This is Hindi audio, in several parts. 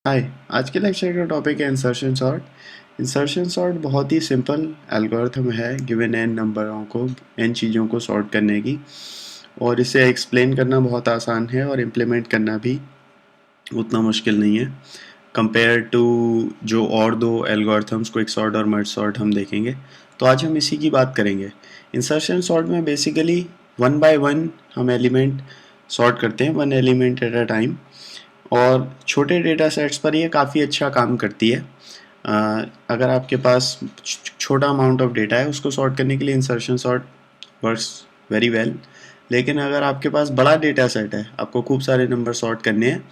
हाय। आज के लेक्चर का टॉपिक है इंसर्शन सॉर्ट। इंसर्शन सॉर्ट बहुत ही सिंपल एल्गोरिथम है गिवन एन नंबरों को, एन चीज़ों को सॉर्ट करने की, और इसे एक्सप्लेन करना बहुत आसान है और इम्प्लीमेंट करना भी उतना मुश्किल नहीं है कंपेयर टू जो और दो एल्गोरिथम्स, क्विक सॉर्ट और मर्ज सॉर्ट हम देखेंगे। तो आज हम इसी की बात करेंगे। इंसर्शन सॉर्ट में बेसिकली वन बाय वन हम एलिमेंट सॉर्ट करते हैं, one element at a time, और छोटे डेटा सेट्स पर ये काफ़ी अच्छा काम करती है। अगर आपके पास छोटा अमाउंट ऑफ डेटा है, उसको सॉर्ट करने के लिए insertion sort works very well. लेकिन अगर आपके पास बड़ा डेटा सेट है, आपको खूब सारे नंबर सॉर्ट करने हैं,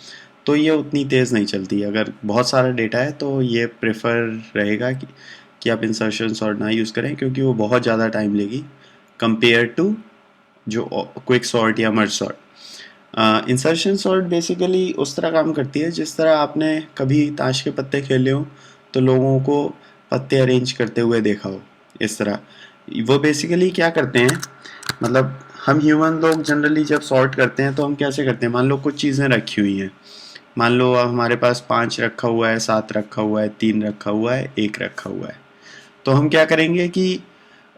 तो ये उतनी तेज़ नहीं चलती। अगर बहुत सारा डेटा है तो ये प्रेफर रहेगा कि आप इंसर्शन सॉर्ट ना यूज़ करें, क्योंकि वो बहुत ज़्यादा टाइम लेगी कंपेयर टू जो क्विक सॉर्ट या merge sort. Insertion sort basically उस तरह काम करती है जिस तरह आपने कभी ताश के पत्ते खेले हो तो लोगों को पत्ते अरेंज करते हुए देखा हो। इस तरह वो बेसिकली क्या करते हैं, मतलब हम ह्यूमन लोग जनरली जब सॉर्ट करते हैं तो हम कैसे करते हैं। मान लो कुछ चीज़ें रखी हुई हैं, मान लो हमारे पास 5 रखा हुआ है, 7 रखा हुआ है, 3 रखा हुआ है, 1 रखा हुआ है। तो हम क्या करेंगे कि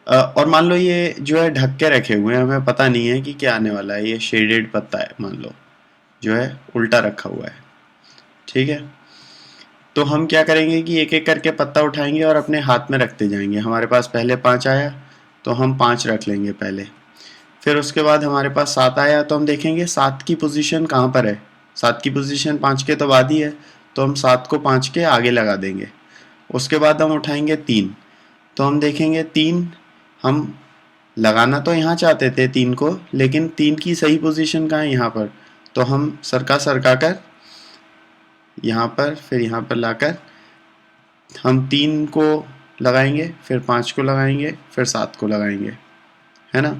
और मान लो ये जो है ढक के रखे हुए हैं, हमें पता नहीं है कि क्या आने वाला है। ये शेडेड पत्ता है, मान लो जो है उल्टा रखा हुआ है, ठीक है। तो हम क्या करेंगे कि एक एक करके पत्ता उठाएंगे और अपने हाथ में रखते जाएंगे। हमारे पास पहले 5 आया तो हम 5 रख लेंगे पहले। फिर उसके बाद हमारे पास 7 आया तो हम देखेंगे 7 की पोजीशन कहाँ पर है। 7 की पोजीशन 5 के तो बाद ही है, तो हम 7 को 5 के आगे लगा देंगे। उसके बाद हम उठाएंगे 3, तो हम देखेंगे 3 हम लगाना तो यहाँ चाहते थे 3 को, लेकिन 3 की सही पोजीशन कहाँ है, यहाँ पर। तो हम सरका सरका कर यहाँ पर, फिर यहाँ पर लाकर हम 3 को लगाएंगे, फिर 5 को लगाएंगे, फिर 7 को लगाएंगे, है ना।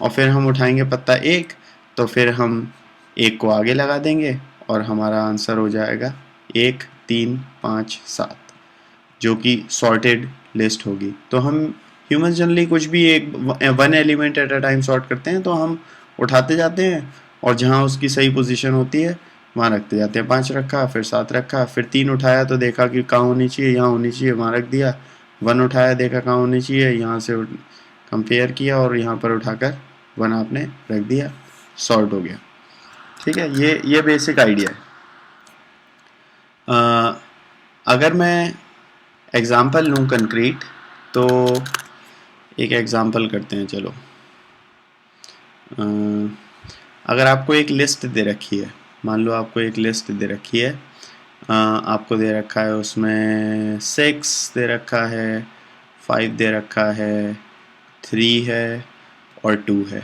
और फिर हम उठाएंगे पत्ता 1, तो फिर हम 1 को आगे लगा देंगे और हमारा आंसर हो जाएगा 1 3 5 7, जो कि सॉर्टेड लिस्ट होगी। तो हम ह्यूमन जनरली कुछ भी एक one element at a time sort करते हैं, तो हम उठाते जाते हैं और जहाँ उसकी सही पोजीशन होती है वहाँ रखते जाते हैं। 5 रखा, फिर 7 रखा, फिर 3 उठाया तो देखा कि कहाँ होनी चाहिए, यहाँ होनी चाहिए, वहाँ रख दिया। 1 उठाया, देखा कहाँ होनी चाहिए, यहाँ से कंपेयर किया और यहाँ पर उठाकर 1 आपने रख दिया, सॉर्ट हो गया। ठीक है, ये बेसिक आइडिया है। अगर मैं एग्ज़ाम्पल लूँ कंक्रीट, तो एक एग्ज़ाम्पल करते हैं। चलो, अगर आपको एक लिस्ट दे रखी है, मान लो आपको एक लिस्ट दे रखी है, आपको दे रखा है उसमें 6 दे रखा है, 5 दे रखा है, 3 है और 2 है।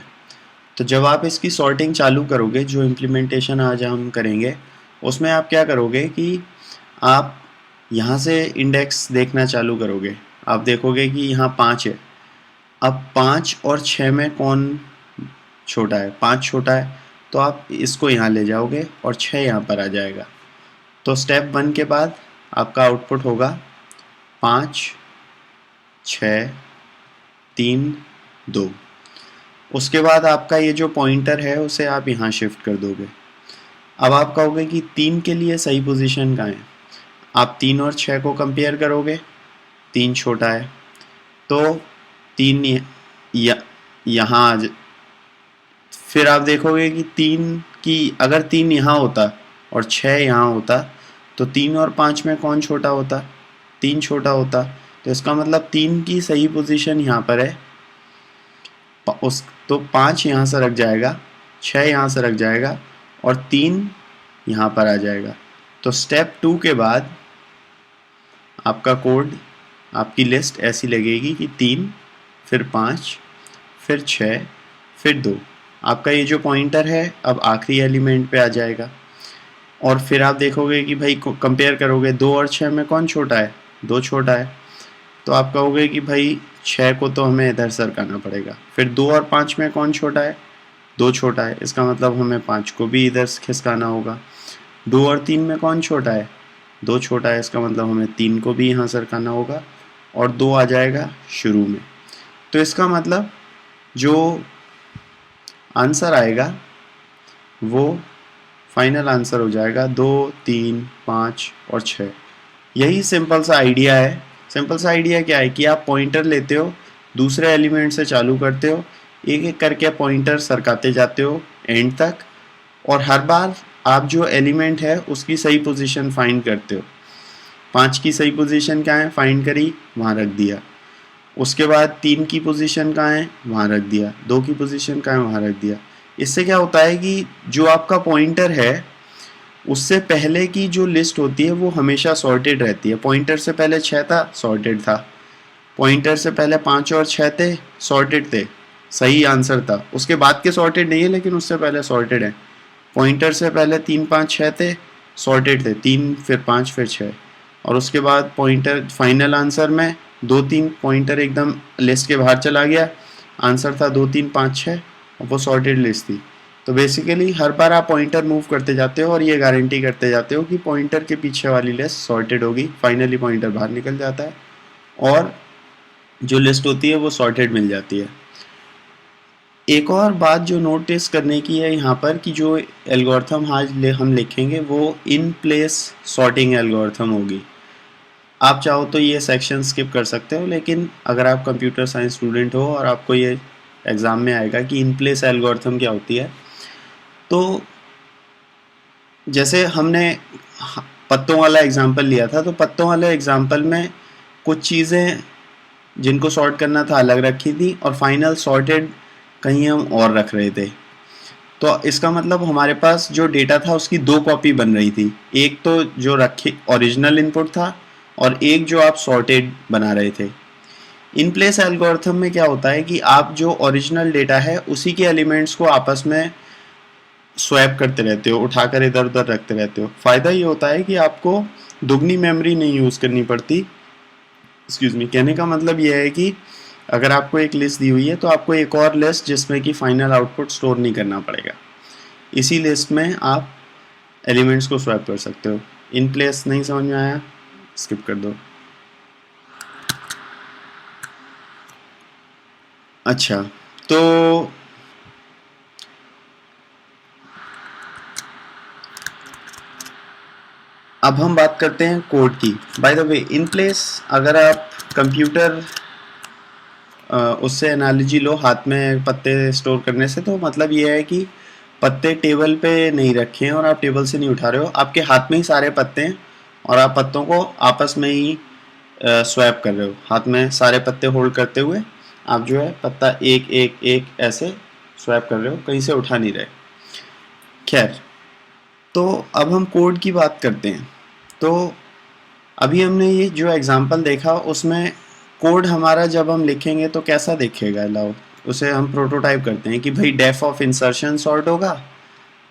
तो जब आप इसकी सॉर्टिंग चालू करोगे, जो इम्प्लीमेंटेशन आज हम करेंगे, उसमें आप क्या करोगे कि आप यहाँ से इंडेक्स देखना चालू करोगे। आप देखोगे कि यहाँ 5 है। अब 5 और 6 में कौन छोटा है? 5 छोटा है, तो आप इसको यहाँ ले जाओगे और 6 यहाँ पर आ जाएगा। तो स्टेप 1 के बाद आपका आउटपुट होगा 5 6 3 2। उसके बाद आपका ये जो पॉइंटर है उसे आप यहाँ शिफ्ट कर दोगे। अब आप कहोगे कि 3 के लिए सही पोजीशन कहाँ है। आप 3 और 6 को कंपेयर करोगे, 3 छोटा है, तो 3 यहाँ फिर आप देखोगे कि 3 की अगर 3 यहाँ होता और 6 यहाँ होता, तो 3 और 5 में कौन छोटा होता? 3 छोटा होता। तो इसका मतलब 3 की सही पोजीशन यहाँ पर है, उस तो 5 यहाँ से रख जाएगा, 6 यहाँ से रख जाएगा और 3 यहाँ पर आ जाएगा। तो स्टेप 2 के बाद आपका कोड, आपकी लिस्ट ऐसी लगेगी कि 3 फिर 5 फिर 6 फिर 2। आपका ये जो पॉइंटर है अब आखिरी एलिमेंट पे आ जाएगा। और फिर आप देखोगे कि भाई कंपेयर करोगे 2 और 6 में कौन छोटा है? 2 छोटा है। तो आप कहोगे कि भाई 6 को तो हमें इधर सरकाना पड़ेगा। फिर 2 और 5 में कौन छोटा है? 2 छोटा है। इसका मतलब हमें 5 को भी इधर खिसकाना होगा। 2 और 3 में कौन छोटा है? 2 छोटा है। इसका मतलब हमें 3 को भी यहाँ सरकाना होगा और 2 आ जाएगा शुरू में। तो इसका मतलब जो आंसर आएगा वो फाइनल आंसर हो जाएगा 2, 3, 5 और 6। यही सिंपल सा आइडिया है। सिंपल सा आइडिया क्या है कि आप पॉइंटर लेते हो, दूसरे एलिमेंट से चालू करते हो, एक एक करके पॉइंटर सरकाते जाते हो एंड तक, और हर बार आप जो एलिमेंट है उसकी सही पोजीशन फाइंड करते हो। 5 की सही पोजीशन क्या है, फाइंड करी, वहाँ रख दिया। उसके बाद 3 की पोजीशन कहाँ है, वहाँ रख दिया। 2 की पोजीशन कहाँ है, वहाँ रख दिया। इससे क्या होता है कि जो आपका पॉइंटर है उससे पहले की जो लिस्ट होती है वो हमेशा सॉर्टेड रहती है। पॉइंटर से पहले 6 था, सॉर्टेड था। पॉइंटर से पहले 5 और 6 थे, सॉर्टेड थे, सही आंसर था। उसके बाद के सॉर्टेड नहीं है, लेकिन उससे पहले सॉर्टेड है। पॉइंटर से पहले 3, 5, 6 थे, सॉर्टेड थे, 3 फिर 5 फिर 6। और उसके बाद पॉइंटर फाइनल आंसर में 2, 3 पॉइंटर एकदम लिस्ट के बाहर चला गया, आंसर था 2, 3, 5, 6 और वो सॉर्टेड लिस्ट थी। तो बेसिकली हर बार आप पॉइंटर मूव करते जाते हो और ये गारंटी करते जाते हो कि पॉइंटर के पीछे वाली लिस्ट सॉर्टेड होगी। फाइनली पॉइंटर बाहर निकल जाता है और जो लिस्ट होती है वो सॉर्टेड मिल जाती है। एक और बात जो नोटिस करने की है यहाँ पर कि जो एल्गोरिथम आज हम लिखेंगे वो इन प्लेस सॉर्टिंग एल्गोरिथम होगी। आप चाहो तो ये सेक्शन स्किप कर सकते हो, लेकिन अगर आप कंप्यूटर साइंस स्टूडेंट हो और आपको ये एग्ज़ाम में आएगा कि इन प्लेस एल्गोरिथम क्या होती है, तो जैसे हमने पत्तों वाला एग्जांपल लिया था, तो पत्तों वाले एग्जांपल में कुछ चीज़ें जिनको सॉर्ट करना था अलग रखी थी और फाइनल सॉर्टेड कहीं हम और रख रहे थे। तो इसका मतलब हमारे पास जो डेटा था उसकी 2 कॉपी बन रही थी। एक तो जो रखी ओरिजिनल इनपुट था और एक जो आप सॉर्टेड बना रहे थे। इन प्लेस एल्गोरिथम में क्या होता है कि आप जो ओरिजिनल डेटा है उसी के एलिमेंट्स को आपस में स्वैप करते रहते हो, उठाकर इधर उधर रखते रहते हो। फ़ायदा ये होता है कि आपको दुगनी मेमोरी नहीं यूज़ करनी पड़ती। एक्सक्यूज़ मी, कहने का मतलब ये है कि अगर आपको एक लिस्ट दी हुई है तो आपको एक और लिस्ट जिसमें कि फाइनल आउटपुट स्टोर नहीं करना पड़ेगा। इसी लिस्ट में आप एलिमेंट्स को स्वैप कर सकते हो। इन प्लेस नहीं समझ में आया, स्किप कर दो। अच्छा, तो अब हम बात करते हैं कोड की। By the way, in place अगर आप कंप्यूटर उससे एनालॉजी लो हाथ में पत्ते स्टोर करने से, तो मतलब ये है कि पत्ते टेबल पे नहीं रखे हैं और आप टेबल से नहीं उठा रहे हो, आपके हाथ में ही सारे पत्ते हैं और आप पत्तों को आपस में ही स्वैप कर रहे हो। हाथ में सारे पत्ते होल्ड करते हुए आप जो है पत्ता एक एक एक ऐसे स्वैप कर रहे हो, कहीं से उठा नहीं रहे। खैर, तो अब हम कोड की बात करते हैं। तो अभी हमने ये जो एग्जांपल देखा उसमें कोड हमारा जब हम लिखेंगे तो कैसा दिखेगा, लाओ उसे हम प्रोटोटाइप करते हैं कि भाई डेफ ऑफ इंसर्शन सॉर्ट होगा।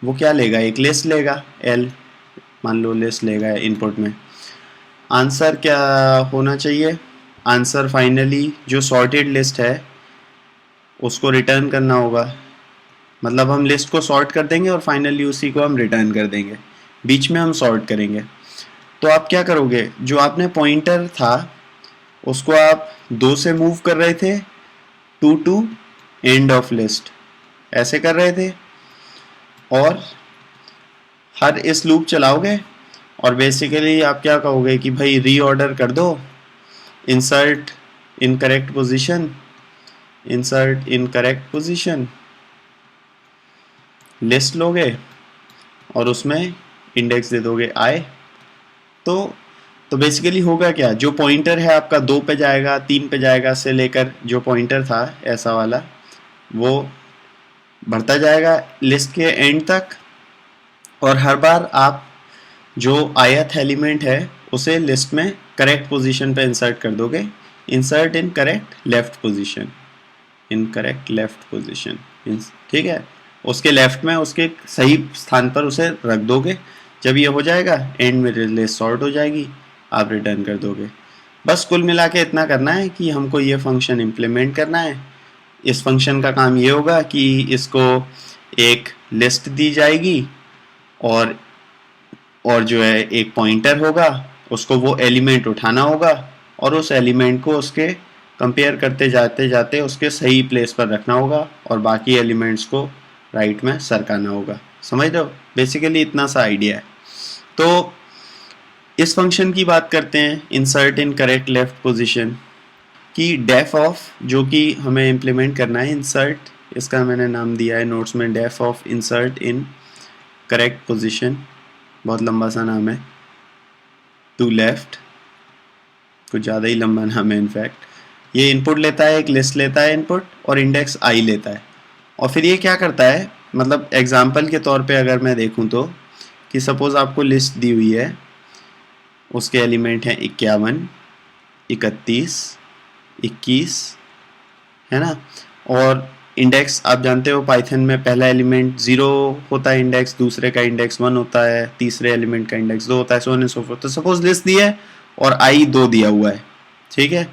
वो क्या लेगा, एक लिस्ट लेगा, एल मान लो लिस्ट लेगा इनपुट में। आंसर क्या होना चाहिए, आंसर फाइनली जो सॉर्टेड लिस्ट है उसको रिटर्न करना होगा। मतलब हम लिस्ट को सॉर्ट कर देंगे और फाइनली उसी को हम रिटर्न कर देंगे, बीच में हम सॉर्ट करेंगे। तो आप क्या करोगे, जो आपने पॉइंटर था उसको आप 2 से मूव कर रहे थे, 2 टू एंड ऑफ लिस्ट ऐसे कर रहे थे, और हर इस लूप चलाओगे और बेसिकली आप क्या कहोगे कि भाई रीऑर्डर कर दो, insert in correct position, insert in correct position, list लोगे और उसमें इंडेक्स दे दोगे आई। तो बेसिकली होगा क्या, जो पॉइंटर है आपका 2 पे जाएगा, 3 पे जाएगा, से लेकर जो पॉइंटर था ऐसा वाला वो बढ़ता जाएगा लिस्ट के एंड तक, और हर बार आप जो ith एलिमेंट है उसे लिस्ट में करेक्ट पोजीशन पे इंसर्ट कर दोगे। Insert in correct left position, in correct left position, ठीक है, उसके लेफ्ट में उसके सही स्थान पर उसे रख दोगे। जब ये हो जाएगा एंड में लिस्ट सॉर्ट हो जाएगी, आप रिटर्न कर दोगे। बस कुल मिला के इतना करना है कि हमको ये फंक्शन इम्प्लीमेंट करना है। इस फंक्शन का काम ये होगा कि इसको एक लिस्ट दी जाएगी और जो है एक पॉइंटर होगा, उसको वो एलिमेंट उठाना होगा और उस एलिमेंट को उसके कंपेयर करते जाते जाते उसके सही प्लेस पर रखना होगा और बाकी एलिमेंट्स को राइट में सरकाना होगा। समझ रहे हो? बेसिकली इतना सा आइडिया है। तो इस फंक्शन की बात करते हैं, insert in correct left position की डेफ ऑफ, जो कि हमें इम्प्लीमेंट करना है। इंसर्ट, इसका मैंने नाम दिया है नोट्स में, def of insert in correct position, बहुत लंबा सा नाम है, टू लेफ्ट, कुछ ज़्यादा ही लंबा नाम है इनफैक्ट। ये इनपुट लेता है, एक लिस्ट लेता है इनपुट, और इंडेक्स आई लेता है, और फिर ये क्या करता है, मतलब एग्जाम्पल के तौर पे अगर मैं देखूं तो, कि सपोज़ आपको लिस्ट दी हुई है, उसके एलिमेंट हैं 51, 31, 21, है ना, और इंडेक्स आप जानते हो पाइथन में पहला एलिमेंट 0 होता है इंडेक्स, दूसरे का इंडेक्स 1 होता है, तीसरे एलिमेंट का इंडेक्स 2 होता है, so on and so fourth. तो सपोज लिस्ट दी है और आई 2 दिया हुआ है, ठीक है,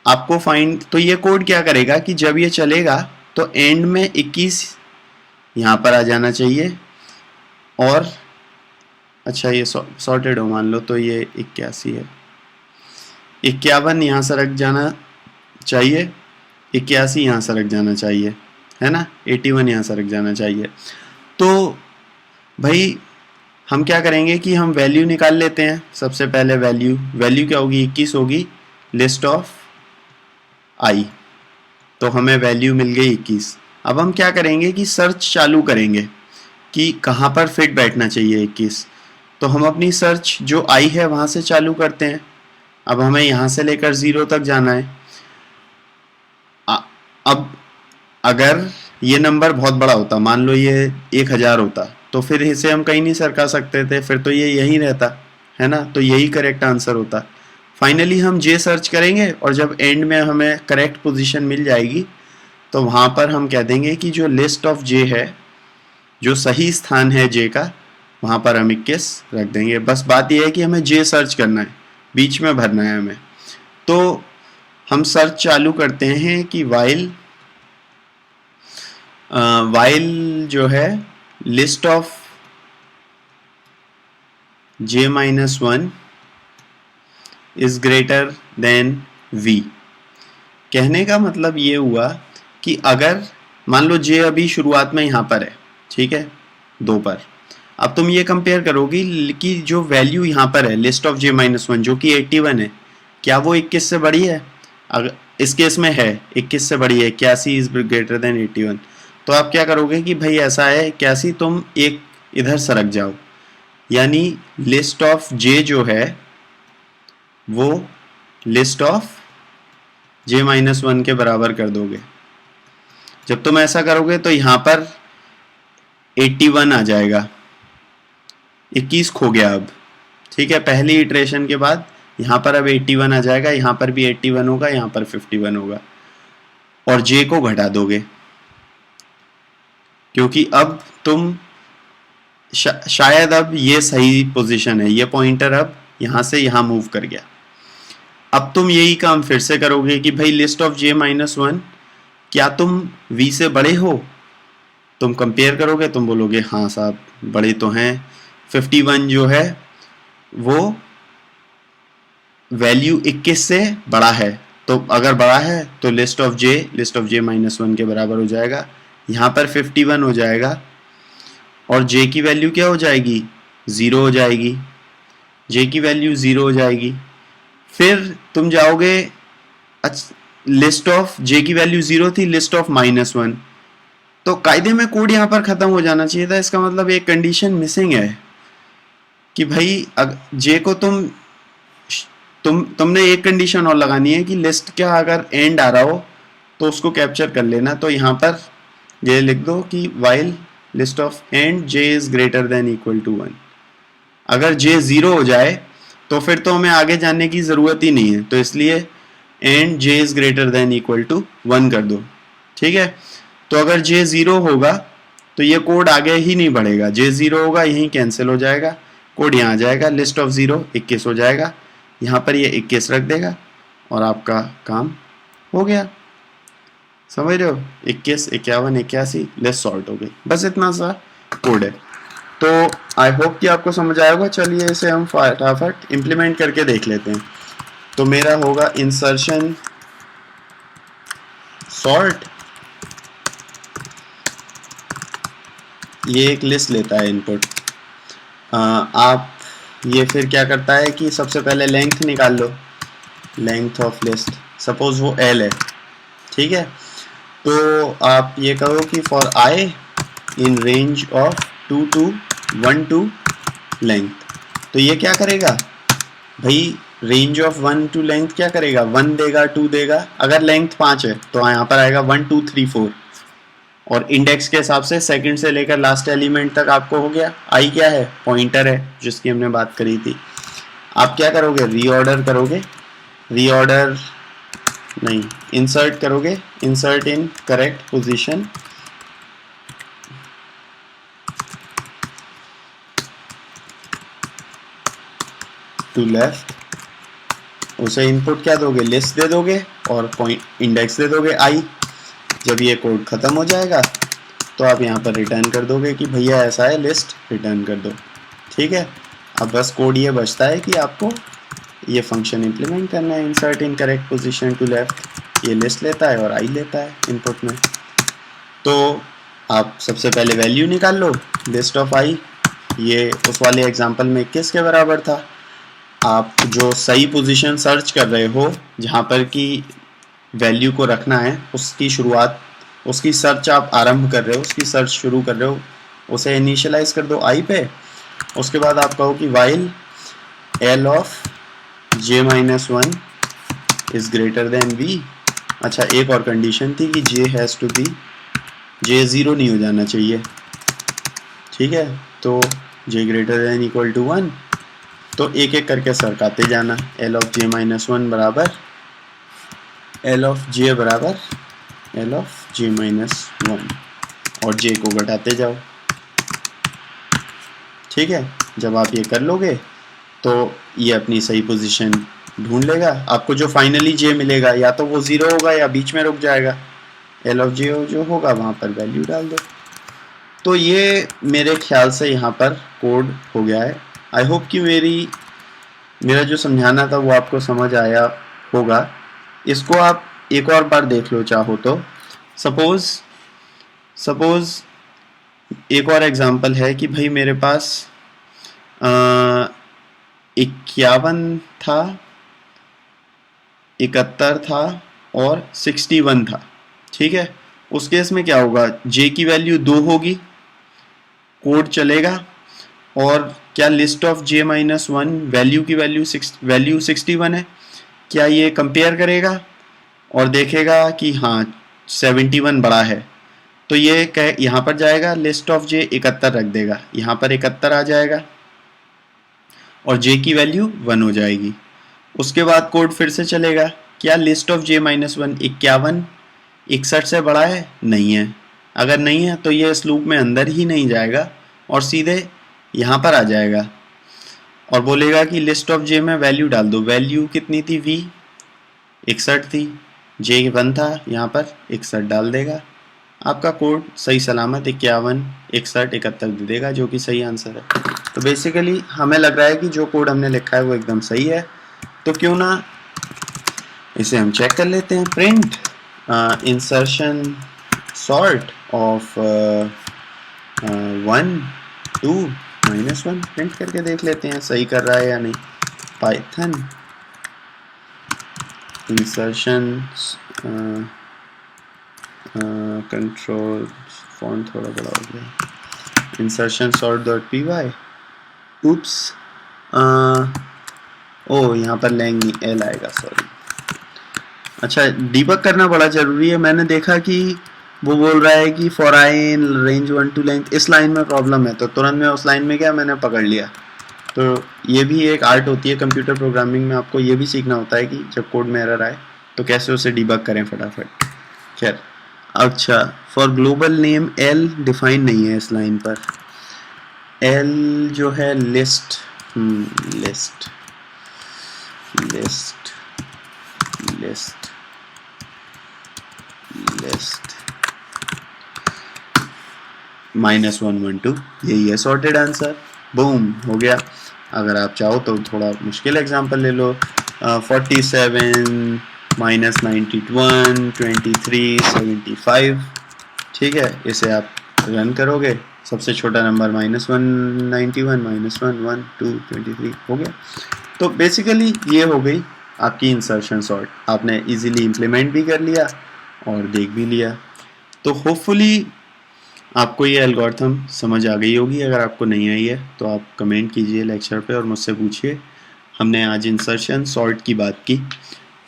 आपको फाइंड, तो ये कोड क्या करेगा कि जब ये चलेगा तो एंड में 21 यहाँ पर आ जाना चाहिए, और अच्छा ये सॉर्टेड हो मान लो, तो ये 81 है, 51 यहाँ से रख जाना चाहिए, 81 यहाँ से रख जाना चाहिए, है ना, 81 यहाँ से रख जाना चाहिए। तो भाई हम क्या करेंगे कि हम वैल्यू निकाल लेते हैं। सबसे पहले वैल्यू क्या होगी, 21 होगी, लिस्ट ऑफ आई, तो हमें वैल्यू मिल गई 21। अब हम क्या करेंगे कि सर्च चालू करेंगे कि कहाँ पर फिट बैठना चाहिए 21। तो हम अपनी सर्च जो आई है वहाँ से चालू करते हैं। अब हमें यहाँ से लेकर 0 तक जाना है। अब अगर ये नंबर बहुत बड़ा होता, मान लो ये 1000 होता, तो फिर इसे हम कहीं नहीं सरका सकते थे, फिर तो ये यहीं रहता, है ना, तो यही करेक्ट आंसर होता। फाइनली हम जे सर्च करेंगे, और जब एंड में हमें करेक्ट पोजीशन मिल जाएगी तो वहाँ पर हम कह देंगे कि जो लिस्ट ऑफ जे है, जो सही स्थान है जे का, वहाँ पर हम 21 रख देंगे। बस बात यह है कि हमें जे सर्च करना है, बीच में भरना है हमें। तो हम सर्च चालू करते हैं कि वाइल जो है list of j-1 is greater than v। कहने का मतलब ये हुआ कि अगर मान लो j अभी शुरुआत में यहाँ पर है, ठीक है, 2 पर, अब तुम ये कंपेयर करोगी कि जो वैल्यू यहाँ पर है लिस्ट ऑफ j-1 जो कि 81 है, क्या वो 21 से बड़ी है? अगर इस केस में है 21 से बड़ी है, 81 इज ग्रेटर देन 81, तो आप क्या करोगे कि भाई ऐसा है 81, तुम एक इधर सरक जाओ, यानी लिस्ट ऑफ j जो है वो लिस्ट ऑफ j-1 के बराबर कर दोगे। जब तुम ऐसा करोगे तो यहाँ पर 81 आ जाएगा, 21 खो गया अब, ठीक है, पहली इटरेशन के बाद यहाँ पर अब 81 आ जाएगा, यहाँ पर भी 81 होगा, यहाँ पर 51 होगा, और j को घटा दोगे, क्योंकि अब तुम शायद अब ये सही पोजीशन है, ये पॉइंटर अब यहाँ से यहाँ मूव कर गया। अब तुम यही काम फिर से करोगे कि भाई लिस्ट ऑफ j-1 क्या तुम v से बड़े हो? तुम कंपेयर करोगे, तुम बोलोगे हाँ साहब बड़े तो हैं, 51 जो है वो वैल्यू 21 से बड़ा है, तो अगर बड़ा है तो लिस्ट ऑफ j-1 के बराबर हो जाएगा, यहाँ पर 51 हो जाएगा, और j की वैल्यू क्या हो जाएगी, 0 हो जाएगी, j की वैल्यू 0 हो जाएगी। फिर तुम जाओगे, लिस्ट ऑफ j की वैल्यू 0 थी, लिस्ट ऑफ -1, तो कायदे में कोड यहाँ पर खत्म हो जाना चाहिए था। इसका मतलब एक कंडीशन मिसिंग है कि भाई j को तुमने एक कंडीशन और लगानी है कि लिस्ट का अगर एंड आ रहा हो तो उसको कैप्चर कर लेना। तो यहाँ पर ये लिख दो कि while list of and j is greater than equal to 1। अगर j 0 हो जाए तो फिर तो हमें आगे जाने की ज़रूरत ही नहीं है, तो इसलिए and j is greater than equal to 1 कर दो, ठीक है। तो अगर j 0 होगा तो ये कोड आगे ही नहीं बढ़ेगा, j 0 होगा यहीं कैंसिल हो जाएगा, कोड यहाँ आ जाएगा, लिस्ट ऑफ 0 21 हो जाएगा, यहाँ पर ये 21 रख देगा और आपका काम हो गया। समझ रहे हो, 21, 51, 81 लिस्ट सॉर्ट हो गई, बस इतना सा कोड है। तो आई होप कि आपको समझ आया होगा। चलिए इसे हम फटाफट इम्प्लीमेंट करके देख लेते हैं। तो मेरा होगा इंसर्शन सॉर्ट ये एक लिस्ट लेता है इनपुट। आप ये फिर क्या करता है कि सबसे पहले लेंथ निकाल लो, लेंथ ऑफ लिस्ट, सपोज वो एल है, ठीक है। तो आप ये कहो कि for I in range of 2 to 1 to length. तो ये क्या करेगा भाई, रेंज ऑफ 1 to लेंथ क्या करेगा, 1 देगा, 2 देगा। अगर लेंथ 5 है तो यहाँ पर आएगा 1 2 3 4, और इंडेक्स के हिसाब से सेकंड से लेकर लास्ट एलिमेंट तक आपको हो गया। आई क्या है, पॉइंटर है जिसकी हमने बात करी थी। आप क्या करोगे, रीऑर्डर करोगे, रीऑर्डर नहीं, इंसर्ट करोगे, insert in correct position, to left. उसे इनपुट क्या दोगे, लिस्ट दे दोगे और पॉइंट इंडेक्स दे दोगे आई। जब ये कोड खत्म हो जाएगा तो आप यहाँ पर रिटर्न कर दोगे कि भैया ऐसा है, लिस्ट रिटर्न कर दो, ठीक है। अब बस कोड ये बचता है कि आपको ये फंक्शन इंप्लीमेंट करना है, insert in correct position to left. ये लिस्ट लेता है और आई लेता है इनपुट में। तो आप सबसे पहले वैल्यू निकाल लो, लिस्ट ऑफ आई, ये उस वाले एग्जांपल में 21 के बराबर था। आप जो सही पोजीशन सर्च कर रहे हो, जहाँ पर कि वैल्यू को रखना है, उसकी शुरुआत, उसकी सर्च आप आरंभ कर रहे हो, उसकी सर्च शुरू कर रहे हो, उसे इनिशियलाइज कर दो आई पे। उसके बाद आप कहो कि while L of j-1 is greater than v। अच्छा, एक और कंडीशन थी कि j has to be, j 0 नहीं हो जाना चाहिए, ठीक है। तो j greater than equal to 1। तो एक एक करके सरकाते जाना, एल ऑफ j-1 बराबर एल ऑफ j बराबर एल ऑफ j-1, और j को घटाते जाओ, ठीक है। जब आप ये कर लोगे तो ये अपनी सही पोजीशन ढूंढ लेगा। आपको जो फाइनली j मिलेगा या तो वो 0 होगा या बीच में रुक जाएगा। एल ऑफ j जो होगा वहाँ पर वैल्यू डाल दो। तो ये मेरे ख्याल से यहाँ पर कोड हो गया है। आई होप कि मेरा जो समझाना था वो आपको समझ आया होगा। इसको आप एक और बार देख लो चाहो तो। सपोज एक और एग्जांपल है कि भाई मेरे पास 51 था, 71 था और 61 था, ठीक है। उस केस में क्या होगा, j की वैल्यू 2 होगी, कोड चलेगा, और क्या लिस्ट ऑफ j-1 वैल्यू की वैल्यू 61 है, क्या ये कंपेयर करेगा और देखेगा कि हाँ 71 बड़ा है, तो ये यहाँ पर जाएगा, लिस्ट ऑफ j 71 रख देगा, यहाँ पर 71 आ जाएगा और j की वैल्यू 1 हो जाएगी। उसके बाद कोड फिर से चलेगा, क्या लिस्ट ऑफ j-1 51 61 से बड़ा है, नहीं है। अगर नहीं है तो ये इस लूप में अंदर ही नहीं जाएगा और सीधे यहाँ पर आ जाएगा और बोलेगा कि लिस्ट ऑफ j में वैल्यू डाल दो। वैल्यू कितनी थी, v 61 थी, j 1 था, यहाँ पर 61 डाल देगा। आपका कोड सही सलामत 51 61 71 दे देगा, जो कि सही आंसर है। तो बेसिकली हमें लग रहा है कि जो कोड हमने लिखा है वो एकदम सही है। तो क्यों ना इसे हम चेक कर लेते हैं। Print insertion sort of 1 2 -1 print करके देख लेते हैं सही कर रहा है या नहीं। पाइथन इंसर्शन कंट्रोल फॉन्ट थोड़ा बड़ा हो गया, insertion sort dot P Y, oops, ओ यहाँ पर लैंग नहीं, एल आएगा, सॉरी। अच्छा, डीबग करना बड़ा ज़रूरी है। मैंने देखा कि वो बोल रहा है कि for I in range 1 to length, इस लाइन में प्रॉब्लम है, तो तुरंत में उस लाइन में क्या मैंने पकड़ लिया। तो ये भी एक आर्ट होती है कंप्यूटर प्रोग्रामिंग में, आपको ये भी सीखना होता है कि जब कोड में एरर आए तो कैसे उसे डीबग करें फटाफट। खैर, अच्छा, for global name L define नहीं है इस लाइन पर। एल जो है list, list list list list -1 1 2, यही है सॉर्टेड आंसर। बूम, हो गया। अगर आप चाहो तो थोड़ा मुश्किल एग्जांपल ले लो, 47 -91 23 75, ठीक है। इसे आप रन करोगे सबसे छोटा नंबर -191 -1 1 2 23 हो गया। तो बेसिकली ये हो गई आपकी इंसर्शन सॉर्ट, आपने इजीली इम्प्लीमेंट भी कर लिया और देख भी लिया। तो होपफुली आपको ये एल्गोरिथम समझ आ गई होगी। अगर आपको नहीं आई है तो आप कमेंट कीजिए लेक्चर पे और मुझसे पूछिए। हमने आज इंसर्शन सॉर्ट की बात की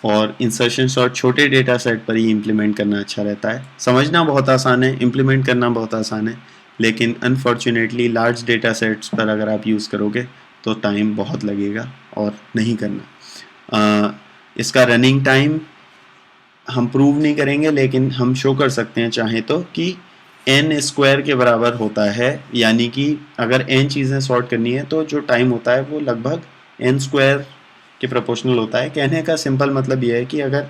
और इंसर्शन सॉर्ट छोटे डेटा सेट पर ही इम्प्लीमेंट करना अच्छा रहता है। समझना बहुत आसान है, इम्प्लीमेंट करना बहुत आसान है, लेकिन अनफॉर्चुनेटली लार्ज डेटा सेट्स पर अगर आप यूज़ करोगे तो टाइम बहुत लगेगा और नहीं करना। इसका रनिंग टाइम हम प्रूव नहीं करेंगे, लेकिन हम शो कर सकते हैं चाहे तो कि n स्क्वायर के बराबर होता है, यानी कि अगर n चीज़ें सॉर्ट करनी है तो जो टाइम होता है वो लगभग n स्क्वायर के प्रोपोर्शनल होता है। कहने का सिंपल मतलब यह है कि अगर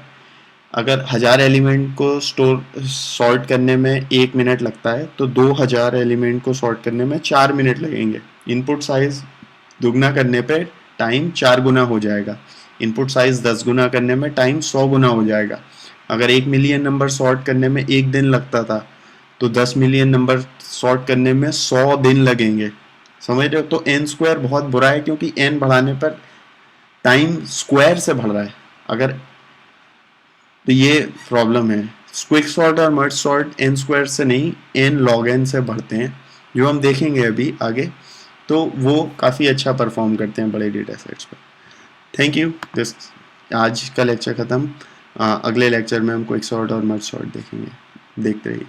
अगर 1000 एलिमेंट को सॉर्ट करने में 1 मिनट लगता है तो 2000 एलिमेंट को सॉर्ट करने में 4 मिनट लगेंगे। इनपुट साइज दुगना करने पे टाइम 4 गुना हो जाएगा। इनपुट साइज 10 गुना करने में टाइम 100 गुना हो जाएगा। अगर 1 मिलियन नंबर सॉर्ट करने में 1 दिन लगता था तो 10 मिलियन नंबर सॉर्ट करने में 100 दिन लगेंगे। समझ रहे हो? तो n स्क्वायर बहुत बुरा है, क्योंकि n बढ़ाने पर टाइम स्क्वायर से बढ़ रहा है। अगर तो ये प्रॉब्लम है। क्विक सॉर्ट और मर्ज सॉर्ट n स्क्वायर से नहीं, n log n से बढ़ते हैं, जो हम देखेंगे अभी आगे। तो वो काफ़ी अच्छा परफॉर्म करते हैं बड़े डेटा सेट्स पर। Thank you. दिस आज का लेक्चर ख़त्म। अगले लेक्चर में हम क्विक सॉर्ट और मर्ज सॉर्ट देखेंगे। देखते रहिए।